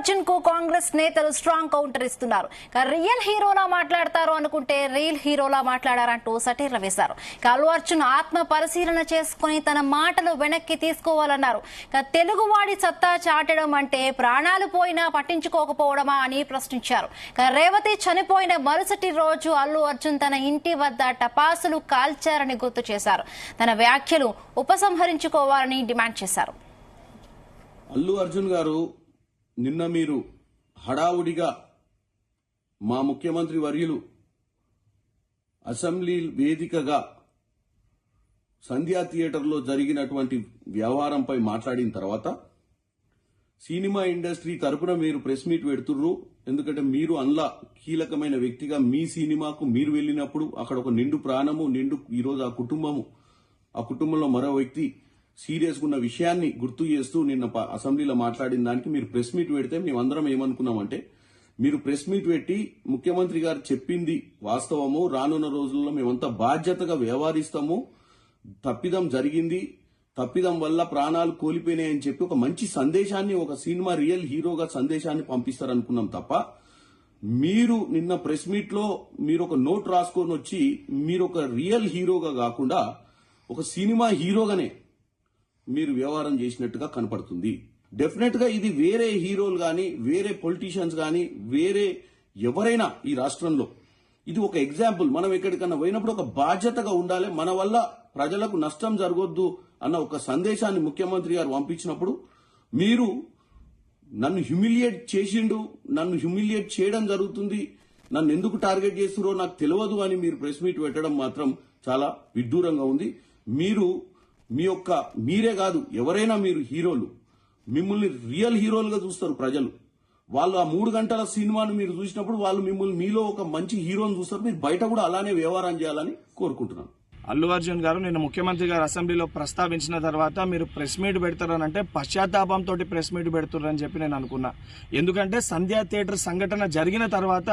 అర్జున్ కు కాంగ్రెస్ నేతలు strong counter ఇస్తున్నారు. రియల్ హీరోలా మాట్లాడతారు అనుకుంటే రియల్ హీరోలా మాట్లాడారంటూ సటీర్ల వేశారు. అల్లు అర్జున్ ఆత్మ పరిశీలన చేసుకుని తన మాటలు వెనక్కి తీసుకోవాలన్నారు. తెలుగువాడి సత్తా చాటడం అంటే ప్రాణాలు పోయినా పట్టించుకోకపోవడమా అని ప్రశ్నించారు. రేవతి చనిపోయిన మరుసటి రోజు అల్లు అర్జున్ తన ఇంటి వద్ద టపాసులు కాల్చారని గుర్తు చేశారు. తన వ్యాఖ్యలు ఉపసంహరించుకోవాలని డిమాండ్ చేశారు. అల్లు అర్జున్ గారు, నిన్న మీరు హడావుడిగా మా ముఖ్యమంత్రి వర్యులు అసెంబ్లీ వేదికగా సంధ్యా థియేటర్లో జరిగినటువంటి వ్యవహారంపై మాట్లాడిన తర్వాత సినిమా ఇండస్ట్రీ తరపున మీరు ప్రెస్ మీట్ పెడుతుర్రు. ఎందుకంటే మీరు అందులో కీలకమైన వ్యక్తిగా మీ సినిమాకు మీరు వెళ్ళినప్పుడు అక్కడ ఒక నిండు ప్రాణము ఈరోజు ఆ కుటుంబంలో మరో వ్యక్తి సీరియస్ ఉన్న విషయాన్ని గుర్తు చేస్తూ నిన్న అసెంబ్లీలో మాట్లాడిన దానికి మీరు ప్రెస్ మీట్ పెడితే మేమందరం ఏమనుకున్నామంటే, మీరు ప్రెస్ మీట్ పెట్టి ముఖ్యమంత్రి గారు చెప్పింది వాస్తవము, రానున్న రోజుల్లో మేమంతా బాధ్యతగా వ్యవహరిస్తాము, తప్పిదం జరిగింది, తప్పిదం వల్ల ప్రాణాలు కోల్పోయినాయని చెప్పి ఒక మంచి సందేశాన్ని, ఒక సినిమా రియల్ హీరోగా సందేశాన్ని పంపిస్తారనుకున్నాం తప్ప, మీరు నిన్న ప్రెస్ మీట్ లో మీరు ఒక నోట్ రాసుకొని వచ్చి మీరు ఒక రియల్ హీరోగా కాకుండా ఒక సినిమా హీరోగానే మీరు వ్యవహారం చేసినట్టుగా కనపడుతుంది. డెఫినెట్ గా ఇది వేరే హీరోలు గాని, వేరే పొలిటీషియన్స్ గాని, వేరే ఎవరైనా ఈ రాష్ట్రంలో ఇది ఒక ఎగ్జాంపుల్. మనం ఎక్కడికన్నా పోయినప్పుడు ఒక బాధ్యతగా ఉండాలి, మన వల్ల ప్రజలకు నష్టం జరగొద్దు అన్న ఒక సందేశాన్ని ముఖ్యమంత్రి గారు పంపించినప్పుడు మీరు నన్ను హ్యూమిలియేట్ చేసిండు, నన్ను హ్యూమిలియేట్ చేయడం జరుగుతుంది, నన్ను ఎందుకు టార్గెట్ చేస్తున్నారో నాకు తెలియదు అని మీరు ప్రెస్ మీట్ పెట్టడం మాత్రం చాలా విడ్డూరంగా ఉంది. మీరే కాదు, ఎవరైనా మీరు హీరోలు, మిమ్మల్ని రియల్ హీరోలుగా చూస్తారు ప్రజలు. వాళ్ళు ఆ 3 గంటల సినిమాను మీరు చూసినప్పుడు వాళ్ళు మిమ్మల్ని మీలో ఒక మంచి హీరోని చూస్తారు. మీరు బయట కూడా అలానే వ్యవహారం చేయాలని కోరుకుంటున్నాను. అల్లు అర్జున్ గారు నిన్న ముఖ్యమంత్రి గారు అసెంబ్లీలో ప్రస్తావించిన తర్వాత మీరు ప్రెస్ మీట్ పెడతారనంటే పశ్చాత్తాపంతో ప్రెస్ మీట్ పెడుతున్నారని చెప్పి నేను అనుకున్నా. ఎందుకంటే సంధ్యా థియేటర్ సంఘటన జరిగిన తర్వాత,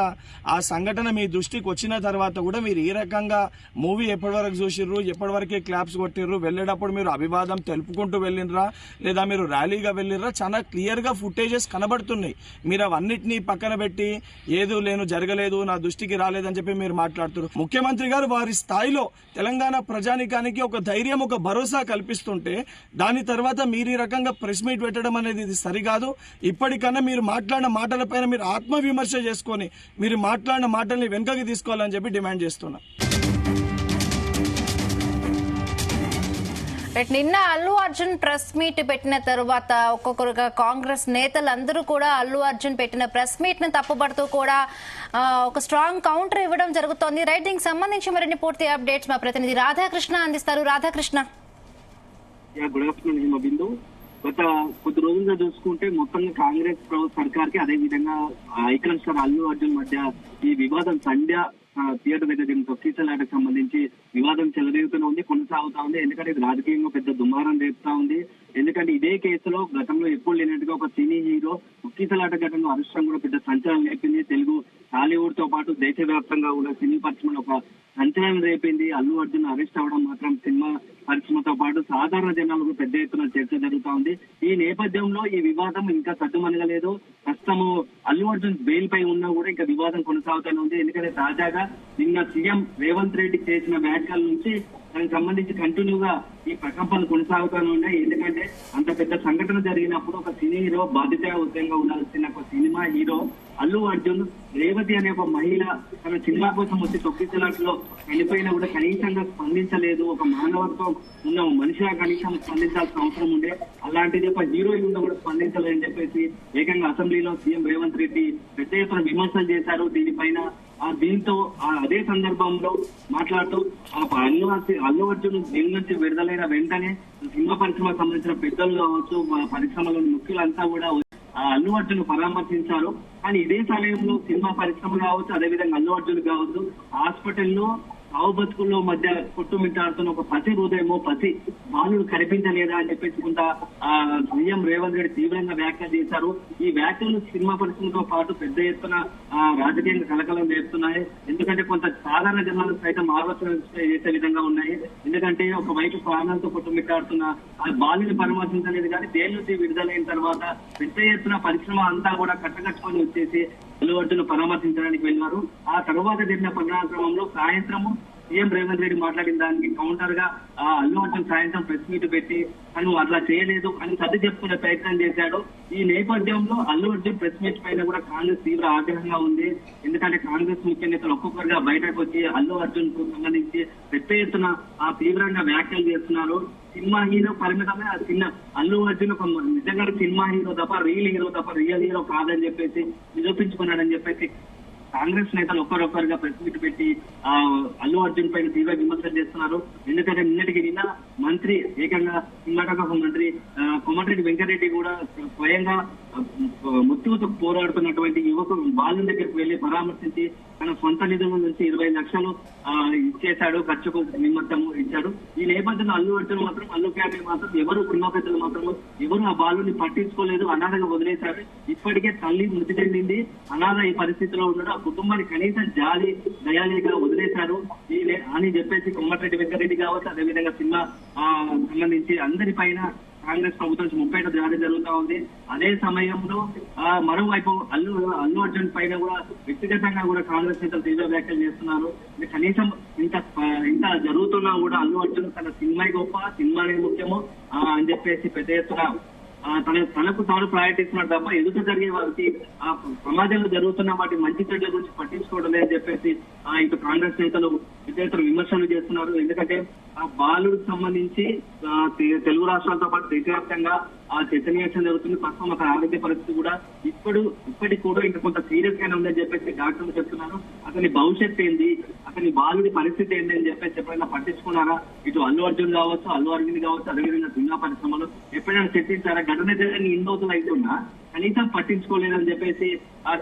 ఆ సంఘటన మీ దృష్టికి వచ్చిన తర్వాత కూడా మీరు ఈ రకంగా మూవీ ఎప్పటివరకు చూసిర్రు, ఎప్పటివరకే క్లాప్స్ కొట్టిర్రు, వెళ్లేటప్పుడు మీరు అభివాదం తెలుపుకుంటూ వెళ్ళినరా లేదా మీరు ర్యాలీగా వెళ్ళినరా, చాలా క్లియర్ గా ఫుటేజెస్ కనబడుతున్నాయి. మీరు అవన్నిటినీ పక్కన పెట్టి ఏదో జరగలేదు, నా దృష్టికి రాలేదని చెప్పి మీరు మాట్లాడుతున్నారు. ముఖ్యమంత్రి గారు వారి స్థాయిలో తెలంగాణ ప్రజానికానికి ఒక ధైర్యం, ఒక భరోసా కల్పిస్తుంటే దాని తర్వాత మీరు ఈ రకంగా ప్రెస్ మీట్ పెట్టడం అనేది ఇది సరికాదు. ఇప్పటికన్నా మీరు మాట్లాడిన మాటలపైన మీరు ఆత్మవిమర్శ చేసుకొని మీరు మాట్లాడిన మాటల్ని వెనుకకి తీసుకోవాలని చెప్పి డిమాండ్ చేస్తున్నా. నిన్న అల్లు అర్జున్ ప్రెస్ మీట్ పెట్టిన తరువాత ఒక్కొక్కరుగా కాంగ్రెస్ నేతలందరూ కూడా అల్లు అర్జున్ పెట్టిన ప్రెస్ మీట్ ను తప్పుపడుతూ కూడా ఒక స్ట్రాంగ్ కౌంటర్ ఇవ్వడం జరుగుతోంది. రైట్, దీనికి సంబంధించి మరిన్ని పూర్తి అప్డేట్స్ మా ప్రతినిధి రాధాకృష్ణ అందిస్తారు. రాధాకృష్ణ. Good afternoon Himabindu. గత కొద్ది రోజులుగా చూసుకుంటే మొత్తంగా కాంగ్రెస్ సర్కార్ కి, అదే విధంగా ఐకాన్ స్టార్ అల్లు అర్జున్ మధ్య ఈ వివాదం సంధ్య థియేటర్ దగ్గర తొక్కిసలాటకు సంబంధించి వివాదం చెలరేగుతూనే ఉంది, కొనసాగుతా ఉంది. ఎందుకంటే ఇది రాజకీయంగా పెద్ద దుమారం రేపుతా ఉంది. ఎందుకంటే ఇదే కేసులో గతంలో ఎప్పుడు లేనట్టుగా ఒక సినీ హీరో తొక్కిసలాట ఘటనలో అరెస్టం కూడా పెద్ద సంచలనం రేపింది. తెలుగు టాలీవుడ్ తో పాటు దేశవ్యాప్తంగా కూడా సినీ పరిశ్రమలో ఒక సంచలనం రేపింది. అల్లు అర్జున్ అరెస్ట్ అవ్వడం మాత్రం సినిమా పరిశ్రమతో పాటు సాధారణ జనాలకు పెద్ద ఎత్తున చర్చ జరుగుతా ఉంది. ఈ నేపథ్యంలో ఈ వివాదం ఇంకా సద్దుమణగలేదు. ప్రస్తుతము అల్లు అర్జున్ బెయిల్ పై ఉన్నా కూడా ఇంకా వివాదం కొనసాగుతూనే ఉంది. ఎందుకంటే తాజాగా నిన్న సీఎం రేవంత్ రెడ్డి చేసిన వ్యాఖ్యల నుంచి దానికి సంబంధించి కంటిన్యూగా ఈ ప్రకంపనలు కొనసాగుతూనే ఉన్నాయి. ఎందుకంటే అంత పెద్ద సంఘటన జరిగినప్పుడు ఒక సినీ హీరో బాధ్యతాయుతంగా ఉండాల్సిన ఒక సినిమా హీరో అల్లు అర్జున్ రేవతి అనే ఒక మహిళ తన సినిమా కోసం వచ్చి తొక్కిసలాట్లో వెళ్ళిపోయినా కూడా కనీసంగా స్పందించలేదు. ఒక మానవత్వం ఉన్న మనిషిగా కనీసం స్పందించాల్సిన అవసరం ఉండే, అలాంటిది ఒక హీరోయిన్ కూడా స్పందించలేదని చెప్పేసి ఏకంగా అసెంబ్లీలో సీఎం రేవంత్ రెడ్డి పెద్ద ఎత్తున విమర్శలు చేశారు దీనిపైన. దీంతో అదే సందర్భంలో మాట్లాడుతూ అల్లు అర్జున్ జైలు నుంచి విడుదలైన వెంటనే సినిమా పరిశ్రమకు సంబంధించిన పెద్దలు కావచ్చు, పరిశ్రమలోని ముఖ్యులంతా కూడా అల్లు అర్జున్ పరామర్శించారు. కానీ ఇదే సమయంలో సినిమా పరిశ్రమ కావచ్చు, అదేవిధంగా అల్లు అర్జున్ కావచ్చు హాస్పిటల్లో సావు బతుకుల్లో మధ్య కొట్టుమిట్టాడుతున్న ఒక పసి హృదయమో పసి బాలుడు కనిపించలేదా అని చెప్పేసి కొంత సీఎం రేవంత్ రెడ్డి తీవ్రంగా వ్యాఖ్యలు చేశారు. ఈ వ్యాఖ్యలు సినిమా పరిశ్రమతో పాటు పెద్ద ఎత్తున రాజకీయంగా కలకలం చేస్తున్నాయి. ఎందుకంటే కొంత సాధారణ జనాలు సైతం ఆలోచన చేసే విధంగా ఉన్నాయి. ఎందుకంటే ఒకవైపు ప్రాణాలతో కొట్టుమిట్టాడుతున్న ఆ బాలుని పరామర్శించలేదు కానీ జైలు నుంచి విడుదలైన తర్వాత పెద్ద ఎత్తున పరిశ్రమ అంతా కూడా కట్టకట్టుకొని వచ్చేసి అల్లు అర్జున్ పరామర్శించడానికి వెళ్ళారు. ఆ తర్వాత జరిగిన పరిణామక్రమంలో సాయంత్రము సీఎం రేవంత్ రెడ్డి మాట్లాడిన దానికి కౌంటర్ గా అల్లు అర్జున్ సాయంత్రం ప్రెస్ మీట్ పెట్టి తను అట్లా చేయలేదు అని సర్ది చెప్పుకునే ప్రయత్నం చేశాడు. ఈ నేపథ్యంలో అల్లు అర్జున్ ప్రెస్ మీట్ పైన కూడా కాంగ్రెస్ తీవ్ర ఆగ్రహంగా ఉంది. ఎందుకంటే కాంగ్రెస్ ముఖ్య నేతలు ఒక్కొక్కరుగా బయటకు వచ్చి అల్లు అర్జున్ కు సంబంధించి పెద్ద ఎత్తున తీవ్రంగా వ్యాఖ్యలు చేస్తున్నారు. సినిమా హీరో పరిమితమే ఆ చిన్న అల్లు అర్జున్ నిజంగా సినిమా హీరో తప్ప రియల్ హీరో కాదని చెప్పేసి నిరూపించుకున్నాడని చెప్పేసి కాంగ్రెస్ నేతలు ఒక్కరొక్కరుగా ప్రెస్ మీట్ పెట్టి అల్లు అర్జున్ పైన తీవ్ర విమర్శలు చేస్తున్నారు. ఎందుకంటే నిన్న మంత్రి ఏకంగా సినిమాటోగ్రాఫర్ మంత్రి కోమటిరెడ్డి వెంకటరెడ్డి కూడా స్వయంగా మృత్యువుతో పోరాడుతున్నటువంటి యువకుడు బాలుని దగ్గరికి వెళ్లి పరామర్శించి తన సొంత నిధుల నుంచి 20 లక్షలు ఇచ్చేశాడు, ఖర్చుకు నిమిత్తం ఇచ్చాడు. ఈ నేపథ్యంలో అల్లు అర్జున్ మాత్రం అల్లు ఫ్యామిలీ మాత్రం ఎవరు సినిమా పెద్దలు మాత్రం ఎవరు ఆ బాలుని పట్టించుకోలేదు, అనాథగా వదిలేశారు. ఇప్పటికే తల్లి మృతి చెందింది, అనాథ ఈ పరిస్థితిలో ఉన్నాడు. ఆ కుటుంబాన్ని కనీసం దయాళిగా వదిలేశారు అని చెప్పేసి కోమటిరెడ్డి వెంకటరెడ్డి కావచ్చు, అదేవిధంగా సినిమా సంబంధించి అందరిపైన కాంగ్రెస్ ప్రభుత్వం నుంచి 30 జారీ జరుగుతా ఉంది. అదే సమయంలో మరోవైపు అల్లు అర్జున్ పైన కూడా వ్యక్తిగతంగా కూడా కాంగ్రెస్ నేతలు తీవ్ర వ్యాఖ్యలు చేస్తున్నారు. కనీసం ఇంత జరుగుతున్నా కూడా అల్లు అర్జున్ తన సినిమా గొప్ప, సినిమానే ముఖ్యము అని చెప్పేసి పెద్ద ఎత్తున తనకు తాను ప్రయారిటిస్తున్నాడు తప్ప ఎదుట జరిగే వారికి ఆ సమాజంలో జరుగుతున్న వాటి మంచి చెడ్ల గురించి పట్టించుకోవడం లేదని చెప్పేసి ఇటు కాంగ్రెస్ నేతలు విద్యార్థులు విమర్శలు చేస్తున్నారు. ఎందుకంటే ఆ బాలుడికి సంబంధించి తెలుగు రాష్ట్రాలతో పాటు దేశవ్యాప్తంగా ఆ చైతన్యం జరుగుతుంది. ప్రస్తుతం అతని ఆరోగ్య పరిస్థితి కూడా ఇప్పటికి కూడా ఇంకా కొంత సీరియస్ గానే ఉందని చెప్పేసి డాక్టర్లు చెప్తున్నారు. అతని భవిష్యత్తు ఏంది, అతని బాలుడి పరిస్థితి ఏంటి అని చెప్పేసి ఎప్పుడైనా పట్టించుకున్నారా? ఇటు అల్లు అర్జున్ కావచ్చు, అల్లు అరవింద్ కావచ్చు, అదేవిధంగా సినిమా పరిశ్రమలో ఎప్పుడైనా చర్చించారా? ఘటన జరిగిన ఇన్ని రోజులు అవుతున్నా కనీసం పట్టించుకోలేదని చెప్పేసి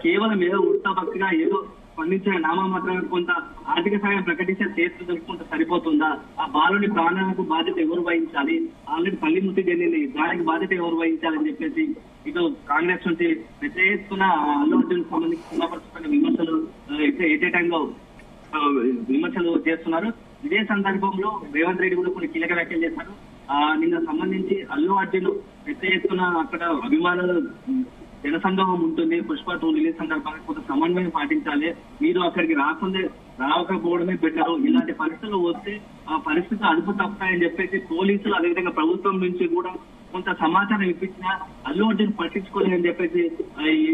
కేవలం ఏదో ఉడతా భక్తిగా ఏదో స్పందించిన నామమాత్రమే కొంత ఆర్థిక సాయం ప్రకటించే చేతులు జరుపుకుంటే సరిపోతుందా? ఆ బాలుని ప్రాణాలకు బాధ్యత ఎవరు వహించాలి? ఆల్రెడీ తల్లి మృతి చెందింది, దానికి బాధ్యత ఎవరు వహించాలని చెప్పేసి ఇటు కాంగ్రెస్ నుంచి పెద్ద ఎత్తున అల్లు అర్జున్ సంబంధించిన విమర్శలు ఎట్ టైంలో విమర్శలు చేస్తున్నారు. ఇదే సందర్భంలో రేవంత్ రెడ్డి కూడా కొన్ని కీలక వ్యాఖ్యలు చేశారు. నిన్న సంబంధించి అల్లు అర్జున్ పెద్ద ఎత్తున అక్కడ అభిమానులు జనసందోహం ఉంటుంది. పుష్ప 2 రిలీజ్ సందర్భంగా కొంత సమన్వయం పాటించాలి, మీరు అక్కడికి రాకపోవడమే బెటర్. ఇలాంటి పరిస్థితులు వస్తే ఆ పరిస్థితులు అదుపు తప్పుతాయని చెప్పేసి పోలీసులు అదేవిధంగా ప్రభుత్వం నుంచి కూడా కొంత సమాచారం ఇప్పించినా అల్లు అర్జున్ పట్టించుకోలేదని చెప్పేసి ఈ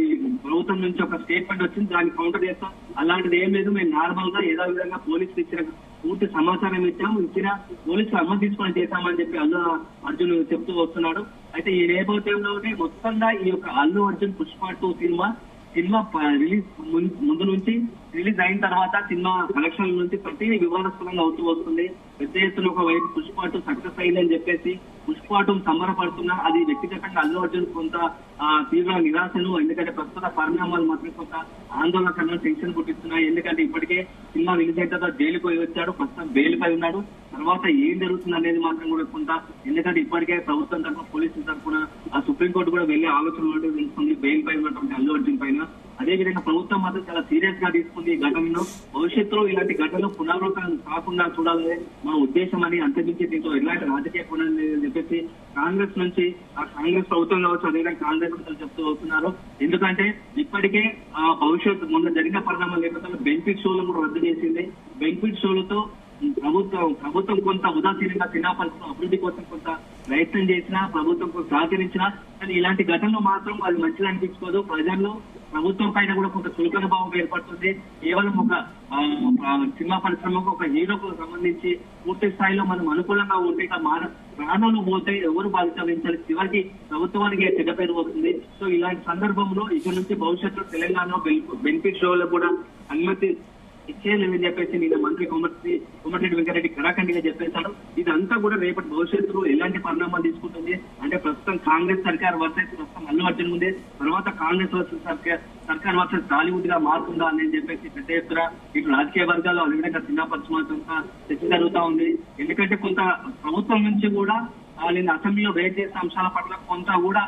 ప్రభుత్వం నుంచి ఒక స్టేట్మెంట్ వచ్చింది. దాన్ని కౌంటర్ చేస్తాం, అలాంటిది ఏం లేదు, మేము నార్మల్ గా ఏదో విధంగా పోలీసులు ఇచ్చిన పూర్తి సమాచారం ఇచ్చిన పోలీసులు అనుమతి తీసుకొని చేశామని చెప్పి అల్లు అర్జున్ చెప్తూ వస్తున్నాడు. అయితే ఈ నేపథ్యంలోనే మొత్తంగా ఈ యొక్క అల్లు అర్జున్ పుష్ప 2 సినిమా రిలీజ్ ముందు నుంచి రిలీజ్ అయిన తర్వాత సినిమా కలెక్షన్ నుంచి ప్రతి వివాదాస్పదంగా అవుతూ వస్తుంది. పెద్ద ఎత్తున ఒకవైపు పుష్ప 2 సక్సెస్ అయిందని చెప్పేసి పుష్ప 2 సంబరపడుతున్నా అది వ్యక్తిగతంగా అల్లు అర్జున్ కొంత తీవ్ర నిరాశను, ఎందుకంటే ప్రస్తుత పరిణామాలు మాత్రం కొంత ఆందోళన కన్నా టెన్షన్ పుట్టిస్తున్నాయి. ఎందుకంటే ఇప్పటికే సినిమా రిలీజ్ అయిన తర్వాత జైలుకు పోయి వచ్చాడు, ప్రస్తుతం బెయిల్ పై ఉన్నాడు. తర్వాత ఏం జరుగుతుంది అనేది మాత్రం కూడా కొంత, ఎందుకంటే ఇప్పటికే ప్రభుత్వం తరఫున పోలీసుల తరఫున సుప్రీంకోర్టు కూడా వెళ్లే ఆలోచన తెలుస్తుంది బెయిల్ పై ఉన్నటువంటి అల్లు అర్జున్ పైన. అదేవిధంగా ప్రభుత్వం మాత్రం చాలా సీరియస్ గా తీసుకుంది ఈ ఘటనలో. భవిష్యత్తులో ఇలాంటి ఘటనలు పునరావృతం కాకుండా చూడాలని మా ఉద్దేశం అని, అంతమించి దీంట్లో ఎలాంటి రాజకీయ పునర్ని చెప్పేసి కాంగ్రెస్ నుంచి కాంగ్రెస్ ప్రభుత్వం కావచ్చు, అదేవిధంగా కాంగ్రెస్ నేతలు చెప్తూ వస్తున్నారు. ఎందుకంటే ఇప్పటికే భవిష్యత్తు మొన్న జరిగిన పరిణామాల నేపథ్యంలో బెనిఫిట్ షోలు కూడా రద్దు చేసింది. బెనిఫిట్ షోలతో ప్రభుత్వం కొంత ఉదాసీనంగా సినిమా పరిశ్రమ అభివృద్ధి కోసం కొంత ప్రయత్నం చేసినా, ప్రభుత్వం సహకరించినా, కానీ ఇలాంటి ఘటనలు మాత్రం అది మంచిగా అనిపించుకోదు. ప్రజల్లో ప్రభుత్వం పైన కూడా కొంత చులకన భావం ఏర్పడుతుంది. కేవలం ఒక సినిమా పరిశ్రమకు ఒక హీరోకు సంబంధించి పూర్తి స్థాయిలో మనం అనుకూలంగా ఉంటే ప్రాణాలు పోతే ఎవరు బాధ్యత వహించాలి? చివరికి ప్రభుత్వానికి చెడ్డ పేరు వస్తుంది. సో ఇలాంటి సందర్భంలో ఇక నుంచి భవిష్యత్తులో తెలంగాణలో బెనిఫిట్ షోలో కూడా అనుమతి ఇచ్చేయలేదని చెప్పేసి నిన్న మంత్రి కోమటిరెడ్డి వెంకరెడ్డి కరాఖండిగా చెప్పేశారు. ఇదంతా కూడా రేపటి భవిష్యత్తులో ఎలాంటి పరిణామాలు తీసుకుంటుంది అంటే ప్రస్తుతం కాంగ్రెస్ సర్కార్ వర్సెస్ ప్రస్తుతం అల్లు అర్జున్ ఉంది, తర్వాత కాంగ్రెస్ వర్సెస్ సర్కార్ వర్సెస్ టాలీవుడ్ గా మారుతుందా అని చెప్పేసి పెద్ద ఎత్తున ఇటు రాజకీయ వర్గాల్లో అదేవిధంగా సినిమా పరిశ్రమ చర్చ జరుగుతా ఉంది. ఎందుకంటే కొంత ప్రభుత్వం నుంచి కూడా నిన్న అసెంబ్లీలో రేట్ చేసిన అంశాల పట్ల కొంత కూడా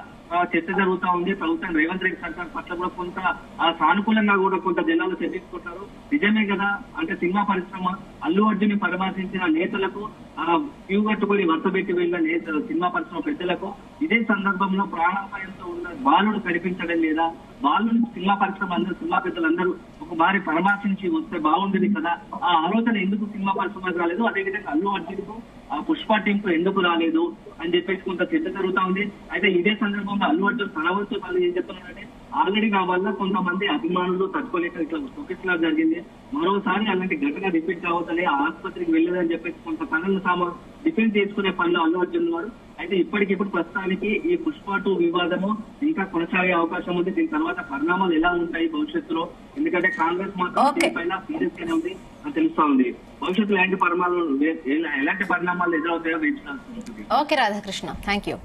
చర్చ జరుగుతా ఉంది. ప్రభుత్వం రేవంత్ రెడ్డి సర్కార్ పట్ల కూడా కొంత సానుకూలంగా కూడా కొంత జనాలు చర్చించుకుంటారు. నిజమే కదా, అంటే సినిమా పరిశ్రమ అల్లు అర్జున్ పరామర్శించిన నేతలకు క్యూ కట్టుకుని వరుసపెట్టి వెళ్ళిన సినిమా పరిశ్రమ పెద్దలకు ఇదే సందర్భంలో ప్రాణాపాయంతో ఉన్న బాలుడు కనిపించడం లేదా, బాలుని సినిమా పరిశ్రమ అందరూ సినిమా పెద్దలందరూ ఒకసారి పరామర్శించి వస్తే బాగుండేది కదా, ఆ ఆలోచన ఎందుకు సినిమా పరిశ్రమకు రాలేదు, అదేవిధంగా అల్లు అర్జున్ కు ఆ పుష్ప టీం కు ఎందుకు రాలేదు అని చెప్పేసి కొంత చర్చ జరుగుతా ఉంది. అయితే ఇదే సందర్భంలో అల్లు అర్జున్ తన వంతు తాను ఏం చెప్తున్నారంటే ఆల్రెడీ నా వల్ల కొంతమంది అభిమానులు తట్టుకోలేక ఇట్లా తొక్కిసలా జరిగింది, మరోసారి అలాంటి ఘటన రిపీట్ కావద్దని ఆసుపత్రికి వెళ్ళదని చెప్పేసి కొంత తనను డిఫెన్స్ చేసుకునే పనిలో అల్లు అర్జున్ వారు. అయితే ఇప్పటికిప్పుడు ప్రస్తుతానికి ఈ పుష్ప 2 వివాదము ఇంకా కొనసాగే అవకాశం ఉంది. దీని తర్వాత పరిణామాలు ఎలా ఉంటాయి భవిష్యత్తులో, ఎందుకంటే కాంగ్రెస్ మాత్రం దీనిపైన సీరియస్ గానే ఉంది అని తెలుస్తా ఉంది. భవిష్యత్తులో ఎలాంటి పరిణామాలు ఎదురవుతాయో వేచి చూడాల్సి ఉంటుంది. Okay Radhakrishna, thank you.